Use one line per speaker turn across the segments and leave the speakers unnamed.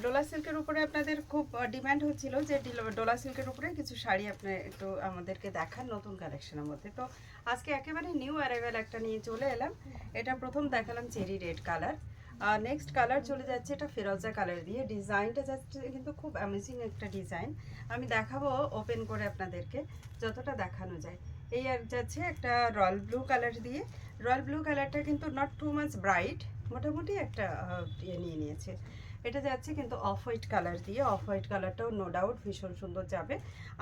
ডোলা সিল্কের উপরে আপনাদের খুব ডিমান্ড হচ্ছিল যে ডোলা সিল্কের উপরে কিছু শাড়ি আপনি একটু আমাদেরকে দেখান নতুন কালেকশনের মধ্যে। তো আজকে একেবারে নিউ অ্যারাইভেল একটা নিয়ে চলে এলাম। এটা প্রথম দেখালাম চেরি রেড কালার, আর নেক্সট কালার চলে যাচ্ছে এটা ফিরোজা কালার দিয়ে। ডিজাইনটা যাচ্ছে কিন্তু খুব অ্যামেজিং একটা ডিজাইন। আমি দেখাবো ওপেন করে আপনাদেরকে যতটা দেখানো যায়। এই আর যাচ্ছে একটা রয়্যাল ব্লু কালার দিয়ে। রয়্যাল ব্লু কালারটা কিন্তু নট টু মাচ ব্রাইট, মোটামুটি একটা ইয়ে নিয়ে নিয়েছে। এটা যাচ্ছে কিন্তু অফ হোয়াইট কালার দিয়ে। অফ হোয়াইট কালারটাও নো ডাউট ভীষণ সুন্দর যাবে।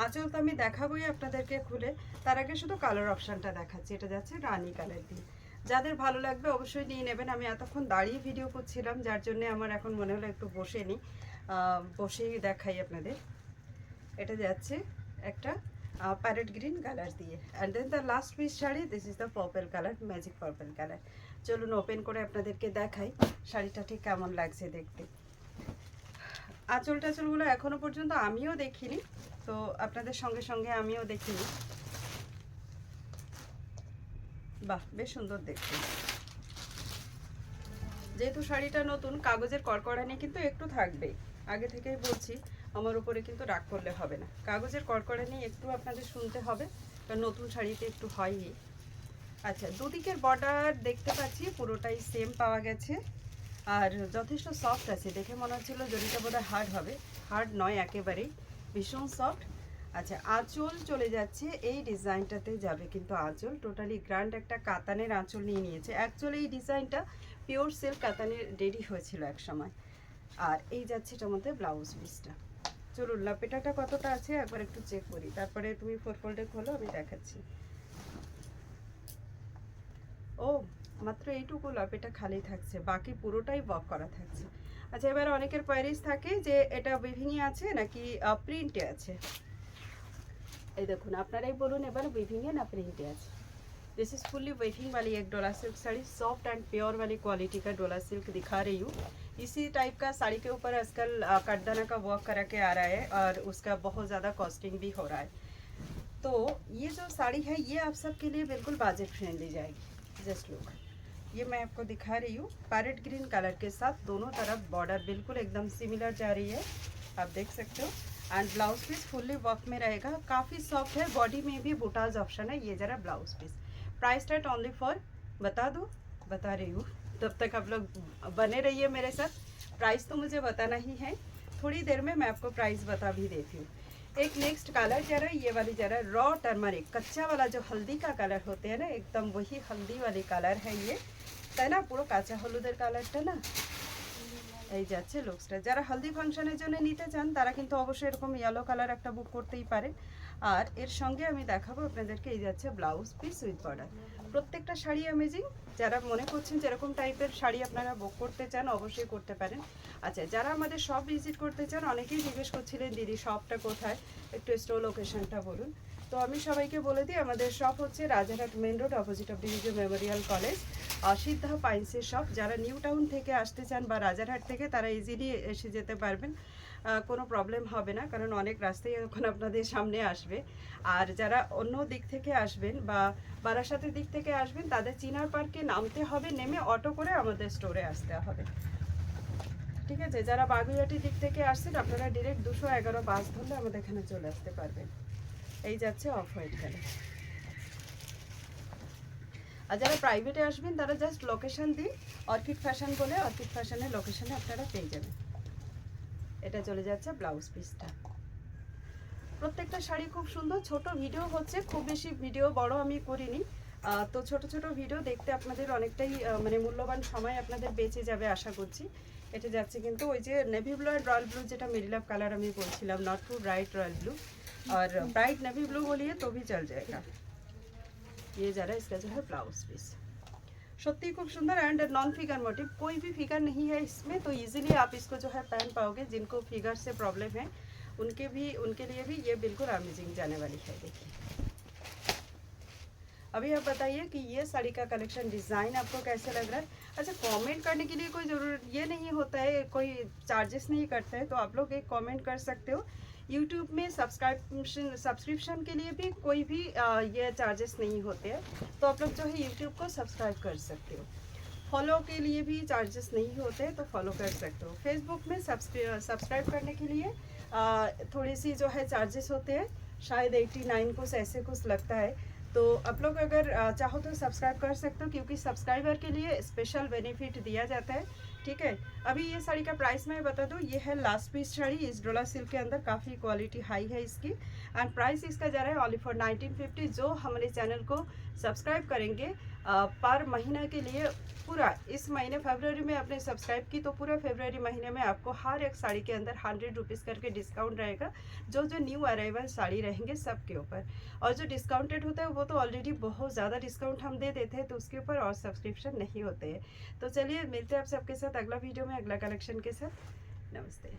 আঁচল তো আমি দেখাবোই আপনাদেরকে খুলে, তার আগে শুধু কালার অপশানটা দেখাচ্ছি। এটা যাচ্ছে রানি কালার দিয়ে। যাদের ভালো লাগবে অবশ্যই নিয়ে নেবেন। আমি এতক্ষণ দাঁড়িয়ে ভিডিও করছিলাম, যার জন্য আমার এখন মনে হলো একটু বসে নিই, বসেই দেখাই আপনাদের। এটা যাচ্ছে একটা প্যারেট গ্রিন কালার দিয়ে। And then the last piece sari, this is the purple colour, magic purple colour. চলুন ওপেন করে আপনাদেরকে দেখাই শাড়িটা ঠিক কেমন লাগছে দেখতে। আঁচল টাচলগুলো এখনো পর্যন্ত আমিও দেখিনি, তো আপনাদের সঙ্গে সঙ্গে আমিও দেখিনি। বাহ, বেশ সুন্দর দেখতে। যেহেতু শাড়িটা নতুন, কাগজের কড়কড়ানি কিন্তু একটু থাকবেই, আগে থেকেই বলছি। আমার উপরে কিন্তু রাগ করলে হবে না, কাগজের কড়কড়ানি একটু আপনাদের শুনতে হবে, কারণ নতুন শাড়িতে একটু হয়ই। আচ্ছা, দুদিকের বর্ডার দেখতে পাচ্ছি পুরোটাই সেম পাওয়া গেছে, আর যথেষ্ট সফট আছে। দেখে মনে হচ্ছিলো জরিটা বোধহয় হার্ড হবে, হার্ড নয় একেবারেই, ভীষণ সফট। আচ্ছা, আঁচল চলে যাচ্ছে এই ডিজাইনটাতে যাবে কিন্তু আঁচল টোটালি গ্র্যান্ড একটা কাতানের আঁচল নিয়ে নিয়েছে। অ্যাকচুয়ালি এই ডিজাইনটা পিওর সিল্ক কাতানের রেডি হয়েছিল এক সময়। আর এই যাচ্ছে এটার মধ্যে ব্লাউজ পিসটা। চলুন লাপেটাটা কতটা আছে একবার একটু চেক করি, তারপরে তুমি ফোর ফোল্ডে খোলো, আমি দেখাচ্ছি। ও, মাত্র এইটুকু লপেটা খালি থাকছে, বাকি পুরোটাই ওয়ার্ক করা থাকছে। আচ্ছা, এবার অনেকের কোয়ারিজ থাকে যে এটা উইভিংয়ে আছে নাকি প্রিন্টে আছে। এই দেখুন, আপনারাই বলুন এবার উইভিংয়ে না प्रिंटे আছে। दिस इज फुल्ली वेविंग वाली एक डोला silk sari, soft and pure वाली क्वालिटी का डोला सिल्क दिखा रही हूँ। इसी टाइप का साड़ी के ऊपर आजकल कटदाना का वर्क करा के आ रहा है, और उसका बहुत ज़्यादा कॉस्टिंग भी हो रहा है। तो ये जो साड़ी है ये आप सबके लिए बिल्कुल बजट फ्रेंडली जाएगी। जस्ट लुक, ये मैं आपको दिखा रही हूँ पैरेट ग्रीन कलर के साथ, दोनों तरफ बॉर्डर बिल्कुल एकदम सिमिलर जा रही है, आप देख सकते हो। And blouse piece fully work में रहेगा, काफ़ी सॉफ्ट है, बॉडी में भी बुटाज ऑप्शन है। ये जरा blouse piece price rate only for, बता दो, बता रही हूँ, तब तक आप लोग बने रहिए मेरे साथ। प्राइस तो मुझे बताना ही है, थोड़ी देर में मैं आपको प्राइस बता भी देती हूँ। एक नेक्स्ट कलर जरा ये वाली जरा रॉ टर्मरिक, कच्चा वाला जो हल्दी का कलर होते हैं ना, एकदम वही हल्दी वाली कलर है ये, তাই না? পুরো কাঁচা হলুদের কালারটা না। এই যাচ্ছে লুকসটা, যারা হলদি ফাংশনের জন্য নিতে চান তারা কিন্তু অবশ্যই এরকম ইয়েলো কালার একটা বুক করতেই পারেন। আর এর সঙ্গে আমি দেখাবো আপনাদেরকে এই যাচ্ছে ব্লাউজ পিস উইথ বর্ডার। প্রত্যেকটা শাড়ি অ্যামেজিং, যারা মনে করছেন যেরকম টাইপের শাড়ি আপনারা বুক করতে চান অবশ্যই করতে পারেন। আচ্ছা, যারা আমাদের শপ ভিজিট করতে চান, অনেকেই জিজ্ঞেস করছিলেন দিদি শপটা কোথায়, একটু স্টোর লোকেশনটা বলুন। তো আমি সবাইকে বলে দিই, আমাদের শপ হচ্ছে Rajarhat main road, opposite of division memorial college, Siddha পাইন্সের শপ। যারা নিউ টাউন থেকে আসতে চান বা রাজারহাট থেকে, তারা ইজিলি এসে যেতে পারবেন, কোনো প্রবলেম হবে না, কারণ অনেক রাস্তায় এখন আপনাদের সামনে আসবে। আর যারা অন্য দিক থেকে আসবেন বা বারাসাতের দিক থেকে আসবেন, তাদের চিনার পার্কে নামতে হবে, নেমে অটো করে আমাদের স্টোরে আসতে হবে, ঠিক আছে? যারা বাগুইহাটির দিক থেকে আসছেন, আপনারা ডিরেক্ট 211 বাস ধরলে আমাদের এখানে চলে আসতে পারবেন। এই যাচ্ছে অফ হোয়াইট কালার। আর যারা প্রাইভেটে আসবেন তারা জাস্ট লোকেশন দিই অর্কিড ফ্যাশন বলে, অর্কিড ফ্যাশনের লোকেশনে আপনারা পেয়ে যাবেন। এটা চলে যাচ্ছে ব্লাউজ পিসটা। প্রত্যেকটা শাড়ি খুব সুন্দর। ছোট ভিডিও হচ্ছে, খুব বেশি ভিডিও বড় আমি করিনি, তো ছোট ছোট ভিডিও দেখতে আপনাদের অনেকটাই মানে মূল্যবান সময় আপনাদের বেঁচে যাবে আশা করছি। এটা যাচ্ছে কিন্তু ওই যে নেভি ব্লু আর রয়্যাল ব্লু, যেটা মিডিল অফ कलर আমি বলছিলাম, not too bright royal blue, और ब्राइट नेवी ब्लू बोलिए तो भी चल जाएगा। ये जरा इसका जो है ब्लाउज पीस सत्य खूब सुंदर एंड नॉन फिगर मोटिव, कोई भी फिगर नहीं है इसमें, तो इजीली आप इसको जो है पहन पाओगे। जिनको फिगर से प्रॉब्लम है उनके लिए भी ये बिल्कुल अमेजिंग जाने वाली है। देखिए, अभी आप बताइए कि ये साड़ी का कलेक्शन डिज़ाइन आपको कैसे लग रहा है। अच्छा, कमेंट करने के लिए कोई ज़रूरत ये नहीं होता है, कोई चार्जेस नहीं करते हैं, तो आप लोग एक कमेंट कर सकते हो। यूट्यूब में सब्सक्रिप्शन के लिए भी कोई भी ये चार्जेस नहीं होते हैं, तो आप लोग जो है यूट्यूब को सब्सक्राइब कर सकते हो। फॉलो के लिए भी चार्जेस नहीं होते, तो फॉलो कर सकते हो। फेसबुक में सब्सक्राइब करने के लिए थोड़ी सी जो है चार्जेस होते हैं, शायद 89 कुछ ऐसे कुछ लगता है। तो आप लोग अगर चाहो तो सब्सक्राइब कर सकते हो, क्योंकि सब्सक्राइबर के लिए स्पेशल बेनिफिट दिया जाता है। ठीक है, अभी ये साड़ी का प्राइस मैं बता दूँ, ये है लास्ट पीस साड़ी इस डोला सिल्क के अंदर, काफ़ी क्वालिटी हाई है इसकी। एंड प्राइस इसका जा रहा है ओनली फॉर 1950। जो हमारे चैनल को सब्सक्राइब करेंगे पर महीना के लिए, पूरा इस महीने फरवरी में आपने सब्सक्राइब की तो पूरा फरवरी महीने में आपको हर एक साड़ी के अंदर 100 रुपीज़ करके डिस्काउंट रहेगा, जो जो न्यू अराइवल साड़ी रहेंगे सब के ऊपर। और जो डिस्काउंटेड होता है वो तो ऑलरेडी बहुत ज़्यादा डिस्काउंट हम दे देते हैं, तो उसके ऊपर और सब्सक्रिप्शन नहीं होते हैं। तो चलिए मिलते हैं आप सबके साथ अगला वीडियो में अगला कलेक्शन के साथ। नमस्ते।